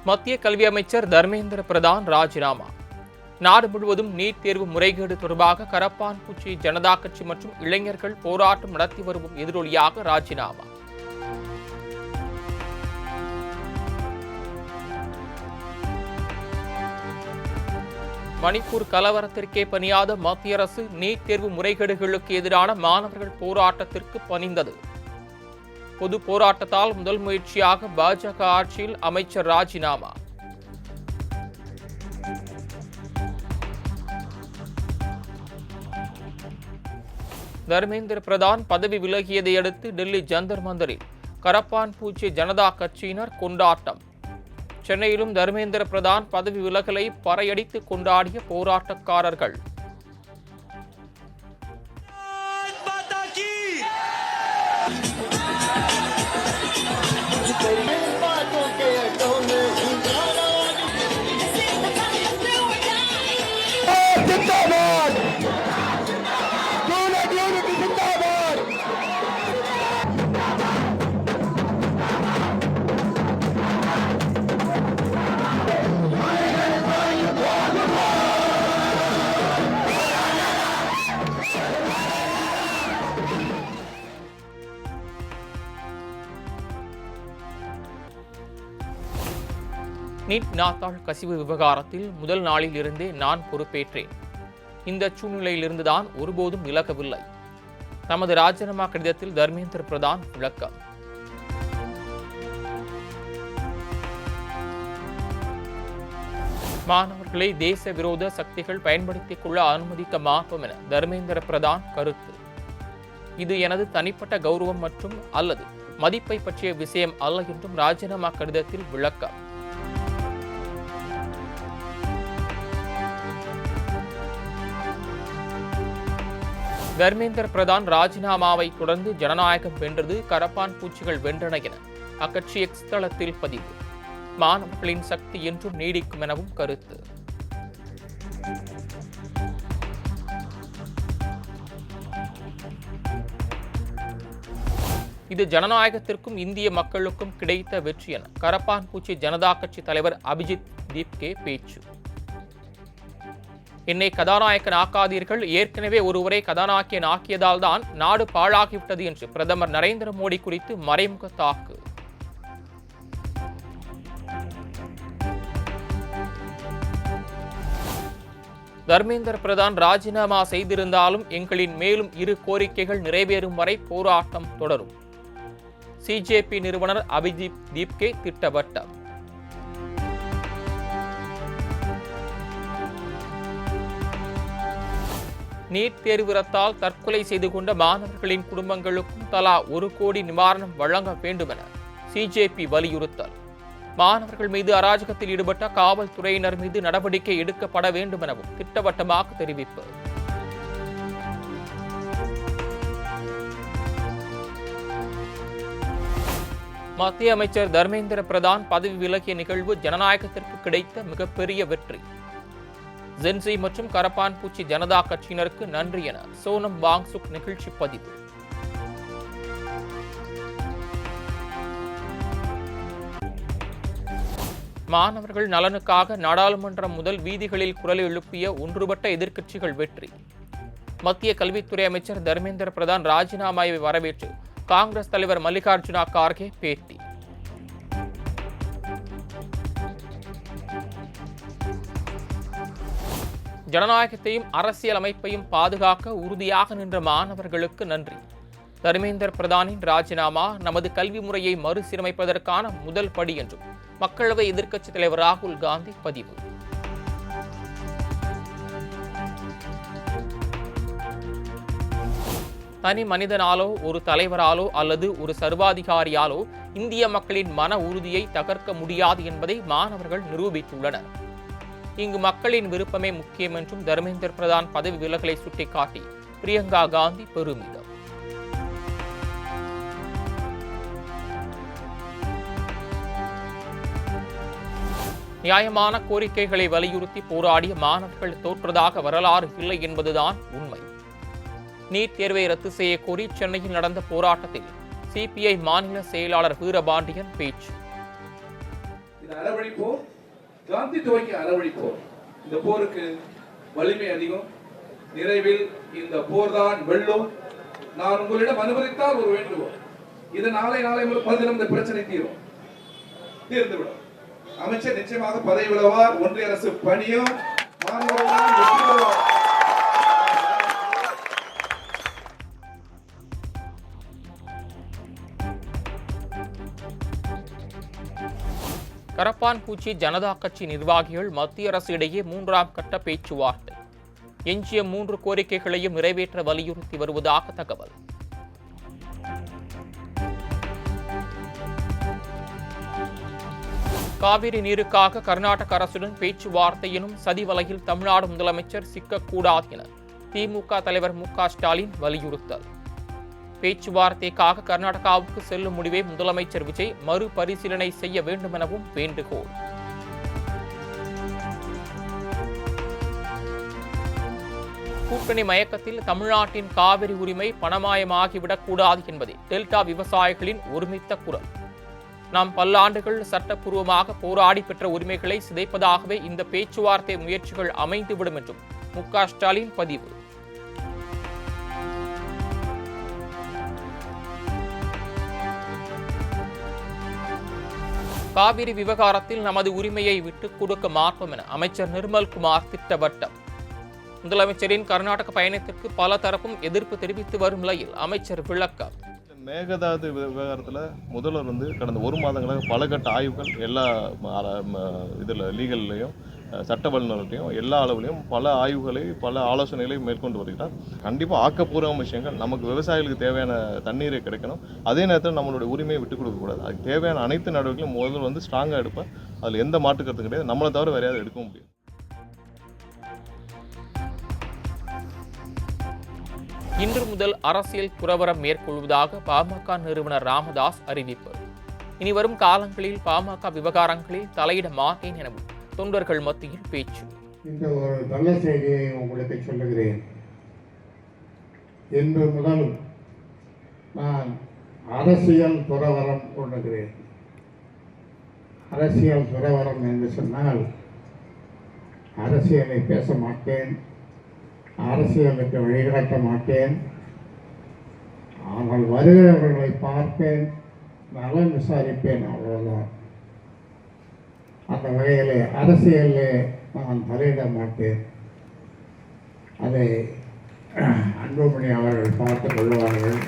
மத்திய கல்வி அமைச்சர் தர்மேந்திர பிரதான் ராஜினாமா. நாடு முழுவதும் நீட் தேர்வு முறைகேடு தொடர்பாக கரப்பான்பூச்சி ஜனதா கட்சி மற்றும் இளைஞர்கள் போராட்டம் நடத்தி வரும் எதிரொலியாக ராஜினாமா. மணிப்பூர் கலவரத்திற்கே பணியாத மத்திய அரசு நீட் தேர்வு முறைகேடுகளுக்கு எதிரான மாணவர்கள் போராட்டத்திற்கு பணிந்தது. பொது போராட்டத்தால் முதல் முயற்சியாக பாஜக ஆட்சியில் அமைச்சர் ராஜினாமா. தர்மேந்திர பிரதான் பதவி விலகியதை அடுத்து டெல்லி ஜந்தர் மந்தரில் கரப்பான்பூச்சி ஜனதா கட்சியினர் கொண்டாட்டம். சென்னையிலும் தர்மேந்திர பிரதான் பதவி விலகலை பறையடித்து கொண்டாடிய போராட்டக்காரர்கள். நீட் நாத்தாள் கசிவு விவகாரத்தில் முதல் நாளில் இருந்தே நான் பொறுப்பேற்றேன். இந்த சூழ்நிலையிலிருந்துதான் ஒருபோதும் விலகவில்லை. தமது ராஜினாமா கடிதத்தில் தர்மேந்திர பிரதான் விளக்கம். மாணவர்களை தேச விரோத சக்திகள் பயன்படுத்திக் கொள்ள அனுமதிக்க மாட்டோம் என தர்மேந்திர பிரதான் கருத்து. இது எனது தனிப்பட்ட கௌரவம் மற்றும் அல்லது மதிப்பை பற்றிய விஷயம் அல்ல என்றும் ராஜினாமா கடிதத்தில் விளக்கம். தர்மேந்திர பிரதான் ராஜினாமாவை தொடர்ந்து ஜனநாயகம் வென்றது, கரப்பான் பூச்சிகள் வென்றன என அக்கட்சி எக்ஸ் தளத்தில் பதிவு. மாணவர்களின் சக்தி என்றும் நீடிக்கும் எனவும் கருத்து. இது ஜனநாயகத்திற்கும் இந்திய மக்களுக்கும் கிடைத்த வெற்றி என கரப்பான் பூச்சி ஜனதா கட்சி தலைவர் அபிஜித் தீப்கே பேச்சு. என்னை கதாநாயகன் ஆக்காதீர்கள், ஏற்கனவே ஒருவரை கதாநாயகன் ஆக்கியதால் தான் நாடு பாழாகிவிட்டது என்று பிரதமர் நரேந்திர மோடி குறித்து மறைமுக தாக்கு. தர்மேந்திர பிரதான் ராஜினாமா செய்திருந்தாலும் எங்களின் மேலும் 2 கோரிக்கைகள் நிறைவேறும் வரை போராட்டம் தொடரும். சிஜேபி நிறுவனர் அபிஜித் தீப்கே திட்டவட்டம். நீட் தேர்வு ரத்தால் தற்கொலை செய்து கொண்ட மாணவர்களின் குடும்பங்களுக்கும் தலா 1 கோடி நிவாரணம் வழங்க வேண்டும் என சிஜேபி வலியுறுத்தல். மாணவர்கள் மீது அராஜகத்தில் ஈடுபட்ட காவல்துறையினர் மீது நடவடிக்கை எடுக்கப்பட வேண்டும் எனவும் திட்டவட்டமாக தெரிவிப்பு. மத்திய அமைச்சர் தர்மேந்திர பிரதான் பதவி விலகிய நிகழ்வு ஜனநாயகத்திற்கு கிடைத்த மிகப்பெரிய வெற்றி. ஜென்சி மற்றும் கரப்பான் பூச்சி ஜனதா கட்சியினருக்கு நன்றி என சோனம் வாங்சுக் நிகழ்ச்சி பதிவு. மாணவர்கள் நலனுக்காக நாடாளுமன்றம் முதல் வீதிகளில் குரல் எழுப்பிய ஒன்றுபட்ட எதிர்க்கட்சிகள் வெற்றி. மத்திய கல்வித்துறை அமைச்சர் தர்மேந்திர பிரதான் ராஜினாமாவை வரவேற்று காங்கிரஸ் தலைவர் மல்லிகார்ஜுனா கார்கே பேட்டி. ஜனநாயகத்தையும் அரசியல் அமைப்பையும் பாதுகாக்க உறுதியாக நின்ற மாணவர்களுக்கு நன்றி. தர்மேந்திர பிரதானின் ராஜினாமா நமது கல்வி முறையை மறுசீரமைப்பதற்கான முதல் படி என்றும் மக்களவை எதிர்க்கட்சித் தலைவர் ராகுல் காந்தி பதிவு. தனி மனிதனாலோ ஒரு தலைவராலோ அல்லது ஒரு சர்வாதிகாரியாலோ இந்திய மக்களின் மன உறுதியை தகர்க்க முடியாது என்பதை மாணவர்கள் நிரூபித்துள்ளனர். இங்கு மக்களின் விருப்பமே முக்கியம் என்றும் தர்மேந்திர பிரதான் பதவி விலகலை சுட்டிக்காட்டி பிரியங்கா காந்தி பெருமிதம். நியாயமான கோரிக்கைகளை வலியுறுத்தி போராடிய மாணவர்கள் தோற்றதாக வரலாறு இல்லை என்பதுதான் உண்மை. நீட் தேர்வை ரத்து செய்ய கோரி சென்னையில் நடந்த போராட்டத்தில் சிபிஐ மாநில செயலாளர் வீரபாண்டியன் பேச்சு. அறவழி போர் காந்தி துவக்கிய அறவழி போர். இந்த போருக்கு வலிமை அதிகம். நிறைவில் இந்த போர் தான் வெல்லும். நான் உங்களிடம் அனுமதித்தால் ஒரு வேண்டுகோள், இது நாளை மறுதினம் இந்த பிரச்சனை தீர்ந்துவிடும். அமைச்சர் நிச்சயமாக பதவி விலகுவார். ஒன்றிய அரசு பணியும் கரப்பான்பூச்சி ஜனதா கட்சி நிர்வாகிகள் மத்திய அரசு இடையே 3ஆம் கட்ட பேச்சுவார்த்தை. எஞ்சிய 3 கோரிக்கைகளையும் நிறைவேற்ற வலியுறுத்தி வருவதாக தகவல். காவிரி நீருக்காக கர்நாடக அரசுடன் பேச்சுவார்த்தை எனும் சதிவலையில் தமிழ்நாடு முதலமைச்சர் சிக்கக்கூடாது என திமுக தலைவர் மு.க. ஸ்டாலின் வலியுறுத்தல். பேச்சுவார்த்தைக்காக கர்நாடகாவுக்கு செல்லும் முடிவை முதலமைச்சர் விஜய் மறுபரிசீலனை செய்ய வேண்டும் எனவும் வேண்டுகோள். கூட்டணி மயக்கத்தில் தமிழ்நாட்டின் காவிரி உரிமை பணமாயமாகிவிடக் கூடாது என்பதே டெல்டா விவசாயிகளின் ஒருமித்த குரல். நாம் பல்லாண்டுகள் சட்டப்பூர்வமாக போராடி பெற்ற உரிமைகளை சிதைப்பதாகவே இந்த பேச்சுவார்த்தை முயற்சிகள் அமைந்துவிடும் என்றும் மு.க. ஸ்டாலின் பதிவு. காவிரி விவகாரத்தில் நமது உரிமையை விட்டுக் கொடுக்க மாட்டோம் என அமைச்சர் நிர்மல்குமார் திட்டவட்டம். முதலமைச்சரின் கர்நாடக பயணத்திற்கு பல தரப்பும் எதிர்ப்பு தெரிவித்து வரும் நிலையில் அமைச்சர் விளக்கம். மேகதாது விவகாரத்தில் முதல்வர் கடந்த 1 மாதங்களாக பல கட்ட ஆய்வுகள் எல்லா இதில் லீகல்லையும் சட்ட வல்லுநர்களையும் எல்லா அளவுலையும் பல ஆய்வுகளை பல ஆலோசனைகளை மேற்கொண்டு வருகிறார். கண்டிப்பாக ஆக்கப்பூர்வமான விஷயங்கள், நமக்கு விவசாயிகளுக்கு தேவையான தண்ணீரை கிடைக்கணும், அதே நேரத்தில் நம்மளுடைய உரிமையை விட்டுக் கொடுக்கக்கூடாது. அதுக்கு தேவையான அனைத்து நடவடிக்கையும் முதல்வர் ஸ்ட்ராங்காக எடுப்பேன். அதில் எந்த மாற்று கருத்து கிடையாது. நம்மளை தவிர வேற யாரும் எடுக்க முடியும். இன்று முதல் அரசியல் துறவரம் மேற்கொள்வதாக பாமக நிறுவனர் ராமதாஸ் அறிவிப்பு. இனிவரும் காலங்களில் பாமக விவகாரங்களில் தலையிட மாட்டேன் எனவும் தொண்டர்கள் மத்தியில் பேச்சு. இந்த ஒரு நல்ல செய்தியை உங்களுக்கு சொல்லுகிறேன். இன்று முதல் நான் அரசியல் துறவரம் கொள்ளுகிறேன். அரசியல் துறவரம் என்று சொன்னால் அரசியலை பேச மாட்டேன், அரசியலுக்கு வழிகாட்ட மாட்டேன். ஆனால் வருகிறவர்களை பார்ப்பேன், நலம் விசாரிப்பேன், அவ்வளவுதான். அந்த வகையிலே அரசியலில் நான் தலையிட மாட்டேன். அதை அன்புமணி அவர்கள் பார்த்துக் கொள்வார்கள்.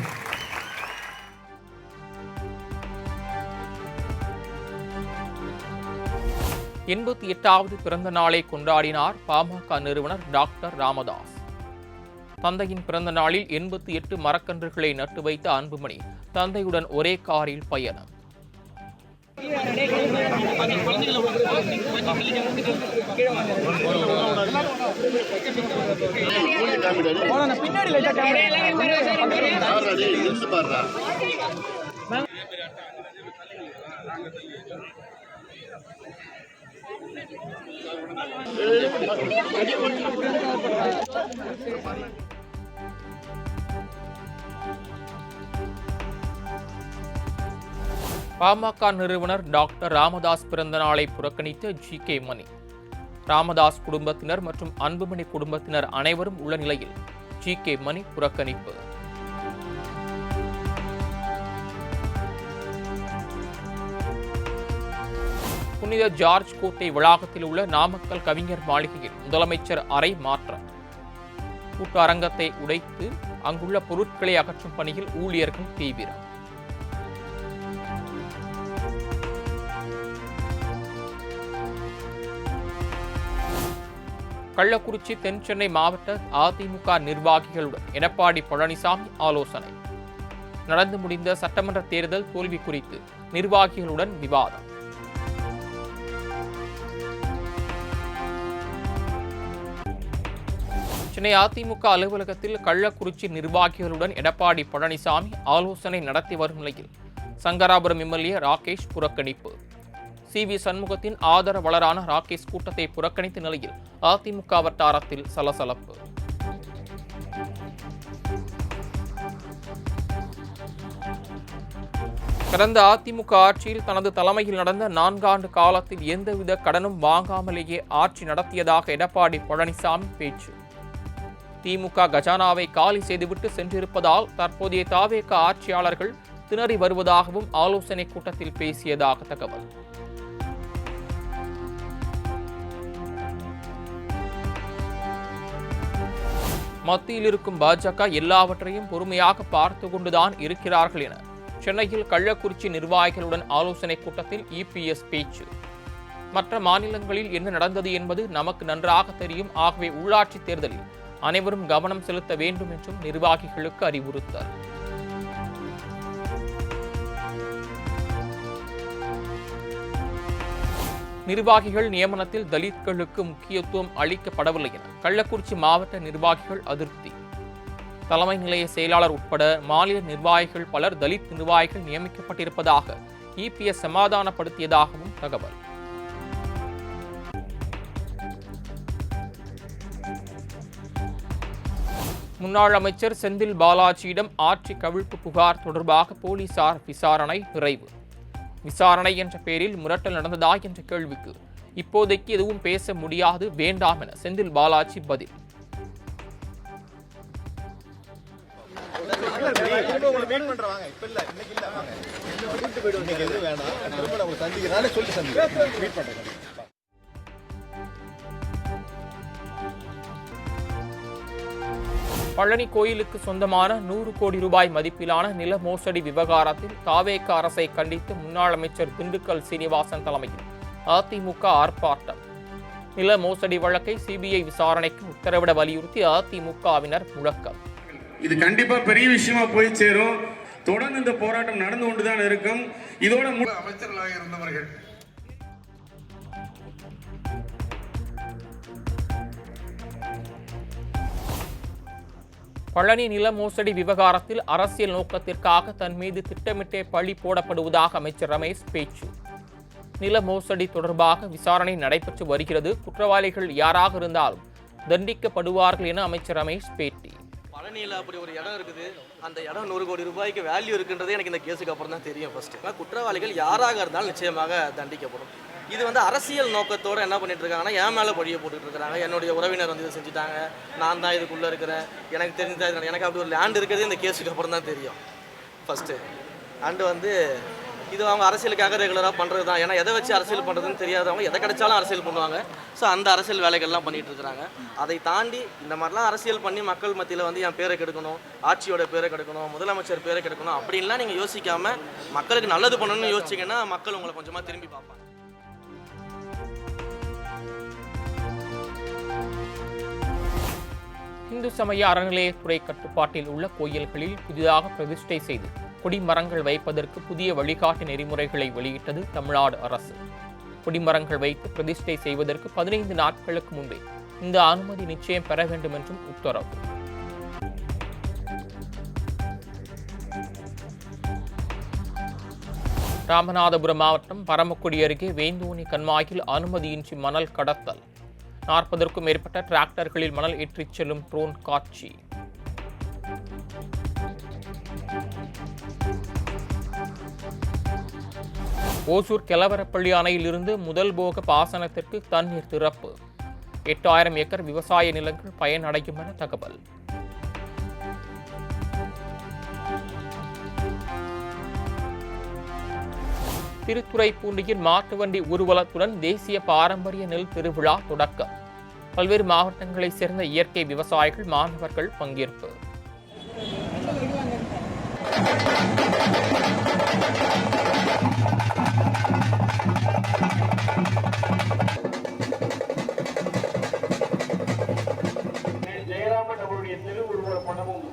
எண்பத்தி 8வது பிறந்த நாளை கொண்டாடினார் பாமக நிறுவனர் டாக்டர் ராமதாஸ். தந்தையின் பிறந்த நாளில் 88 மரக்கன்றுகளை நட்டு வைத்த அன்புமணி தந்தையுடன் ஒரே காரில் பயணம். பாமக நிறுவனர் டாக்டர் ராமதாஸ் பிறந்த நாளை புறக்கணித்த ஜி.கே. மணி. ராமதாஸ் குடும்பத்தினர் மற்றும் அன்புமணி குடும்பத்தினர் அனைவரும் உள்ள நிலையில் ஜி.கே. மணி புறக்கணிப்பு. புனித ஜார்ஜ் கோட்டை வளாகத்தில் உள்ள நாமக்கல் கவிஞர் மாளிகையில் முதலமைச்சர் அறை மாற்றம். கூட்ட அரங்கத்தை உடைத்து அங்குள்ள பொருட்களை அகற்றும் பணியில் ஊழியர்கள் தீவிரம். கள்ளக்குறிச்சி தென் சென்னை மாவட்ட அதிமுக நிர்வாகிகளுடன் எடப்பாடி பழனிசாமி ஆலோசனை. நடந்து முடிந்த சட்டமன்ற தேர்தல் தோல்வி குறித்து நிர்வாகிகளுடன் விவாதம். சென்னை அதிமுக அலுவலகத்தில் கள்ளக்குறிச்சி நிர்வாகிகளுடன் எடப்பாடி பழனிசாமி ஆலோசனை நடத்தி வரும் நிலையில் சங்கராபுரம் எம்எல்ஏ ராகேஷ் புறக்கணிப்பு. சி.வி. சண்முகத்தின் ஆதரவாளரான ராகேஷ் கூட்டத்தை புறக்கணித்த நிலையில் அதிமுக வட்டாரத்தில் சலசலப்பு. கடந்த அதிமுக ஆட்சியில் தனது தலைமையில் நடந்த 4 ஆண்டு காலத்தில் எந்தவித கடனும் வாங்காமலேயே ஆட்சி நடத்தியதாக எடப்பாடி பழனிசாமி பேச்சு. திமுக கஜானாவை காலி செய்துவிட்டு சென்றிருப்பதால் தற்போதைய தாவேக ஆட்சியாளர்கள் திணறி வருவதாகவும் ஆலோசனை கூட்டத்தில் பேசியதாக தகவல். மத்தியில் இருக்கும் பாஜக எல்லாவற்றையும் பொறுமையாக பார்த்து கொண்டுதான் இருக்கிறார்கள் என சென்னையில் கள்ளக்குறிச்சி நிர்வாகிகளுடன் ஆலோசனை கூட்டத்தில் இபிஎஸ் பேச்சு. மற்ற மாநிலங்களில் என்ன நடந்தது என்பது நமக்கு நன்றாக தெரியும். ஆகவே உள்ளாட்சி தேர்தலில் அனைவரும் கவனம் செலுத்த வேண்டும் என்றும் நிர்வாகிகளுக்கு அறிவுறுத்தல். நிர்வாகிகள் நியமனத்தில் தலித்களுக்கு முக்கியத்துவம் அளிக்கப்படவில்லை என கள்ளக்குறிச்சி மாவட்ட நிர்வாகிகள் அதிருப்தி. தலைமை நிலைய செயலாளர் உட்பட மாநில நிர்வாகிகள் பலர் தலித் நிர்வாகிகள் நியமிக்கப்பட்டிருப்பதாக இபிஎஸ் சமாதானப்படுத்தியதாகவும் தகவல். முன்னாள் அமைச்சர் செந்தில் பாலாஜியிடம் ஆட்சி கவிழ்ப்பு புகார் தொடர்பாக போலீசார் விசாரணை நிறைவு. விசாரணை என்ற பெயரில் மிரட்டல் நடந்ததா என்ற கேள்விக்கு இப்போதைக்கு எதுவும் பேச முடியாது, வேண்டாம் என செந்தில் பாலாஜி பதில். பழனி கோயிலுக்கு சொந்தமான 100 கோடி ரூபாய் மதிப்பிலான நில மோசடி விவகாரத்தில் தாவேக அரசை கண்டித்து முன்னாள் அமைச்சர் திண்டுக்கல் சீனிவாசன் தலைமையில் அதிமுக ஆர்ப்பாட்டம். நில மோசடி வழக்கை சிபிஐ விசாரணைக்கு உத்தரவிட வலியுறுத்தி அதிமுகவினர் முழக்கம். இது கண்டிப்பா பெரிய விஷயமா போய் சேரும். தொடர்ந்து இந்த போராட்டம் நடந்து கொண்டுதான் இருக்கும். இதோட அமைச்சர்களாக இருந்தவர்கள் பழனி நில மோசடி விவகாரத்தில் அரசியல் நோக்கத்திற்காக தன் மீது திட்டமிட்டே பழி போடப்படுவதாக அமைச்சர் ரமேஷ் பேச்சு. நில மோசடி தொடர்பாக விசாரணை நடைபெற்று வருகிறது. குற்றவாளிகள் யாராக இருந்தாலும் தண்டிக்கப்படுவார்கள் என அமைச்சர் ரமேஷ் பேட்டி. பழனியில் அப்படி ஒரு இடம் இருக்குது, அந்த இடம் 100 கோடி ரூபாய்க்கு வேல்யூ இருக்குன்றது எனக்கு இந்த கேஸுக்கு அப்புறம் தான் தெரியும். ஃபர்ஸ்ட் குற்றவாளிகள் யாராக இருந்தாலும் நிச்சயமாக தண்டிக்கப்படும். இது அரசியல் நோக்கத்தோடு என்ன பண்ணிட்டு இருக்காங்கன்னா, என் மேலே பழியை போட்டுட்டு இருக்காங்க. என்னுடைய உறவினர் இதை செஞ்சுட்டாங்க, நான் தான் இதுக்குள்ளே இருக்கிறேன், எனக்கு தெரிஞ்சு எனக்கு அப்படி ஒரு லேண்ட் இருக்கிறது இந்த கேஸுக்கு அப்புறம் தான் தெரியும் ஃபஸ்ட்டு. அண்டு இது அவங்க அரசியலுக்காக ரெகுலராக பண்ணுறது தான். ஏன்னா எதை வச்சு அரசியல் பண்ணுறதுன்னு தெரியாதவங்க எதை கிடைச்சாலும் அரசியல் பண்ணுவாங்க. ஸோ அந்த அரசியல் வேலைகள்லாம் பண்ணிகிட்டு இருக்கிறாங்க. அதை தாண்டி இந்த மாதிரிலாம் அரசியல் பண்ணி மக்கள் மத்தியில் என் பேரை கெடுக்கணும், ஆட்சியோட பேரை கெடுக்கணும், முதலமைச்சர் பேரை கெடுக்கணும் அப்படின்லாம் நீங்கள் யோசிக்காமல் மக்களுக்கு நல்லது பண்ணணும்னு யோசிச்சிங்கன்னா மக்கள் உங்களை கொஞ்சமாக திரும்பி பார்ப்பாங்க. இந்து சமய அறநிலையத்துறை கட்டுப்பாட்டில் உள்ள கோயில்களில் புதிதாக பிரதிஷ்டை செய்து கொடிமரங்கள் வைப்பதற்கு புதிய வழிகாட்டு நெறிமுறைகளை வெளியிட்டது தமிழ்நாடு அரசு. கொடிமரங்கள் வைத்து பிரதிஷ்டை செய்வதற்கு 15 நாட்களுக்கு முன்பே இந்த அனுமதி நிச்சயம் பெற வேண்டும் என்றும் உத்தரவு. ராமநாதபுரம் மாவட்டம் பரமக்குடி அருகே வேந்தோணி கண்மாயில் அனுமதியின்றி மணல் கடத்தல். 40க்கும் மேற்பட்ட டிராக்டர்களில் மணல் ஏற்றிச் செல்லும் ட்ரோன் காட்சி. ஓசூர் கெலவரப்பள்ளி அணையிலிருந்து முதல் போக பாசனத்திற்கு தண்ணீர் திறப்பு. 8000 ஏக்கர் விவசாய நிலங்கள் பயனடையும் என தகவல். திருத்துறைப்பூண்டியில் மாட்டு வண்டி ஊர்வலத்துடன் தேசிய பாரம்பரிய நெல் திருவிழா தொடக்கம். பல்வேறு மாவட்டங்களைச் சேர்ந்த இயற்கை விவசாயிகள், மாணவர்கள் பங்கேற்பு. ஜெயராமன் அவருடைய திருவுருவ படமும்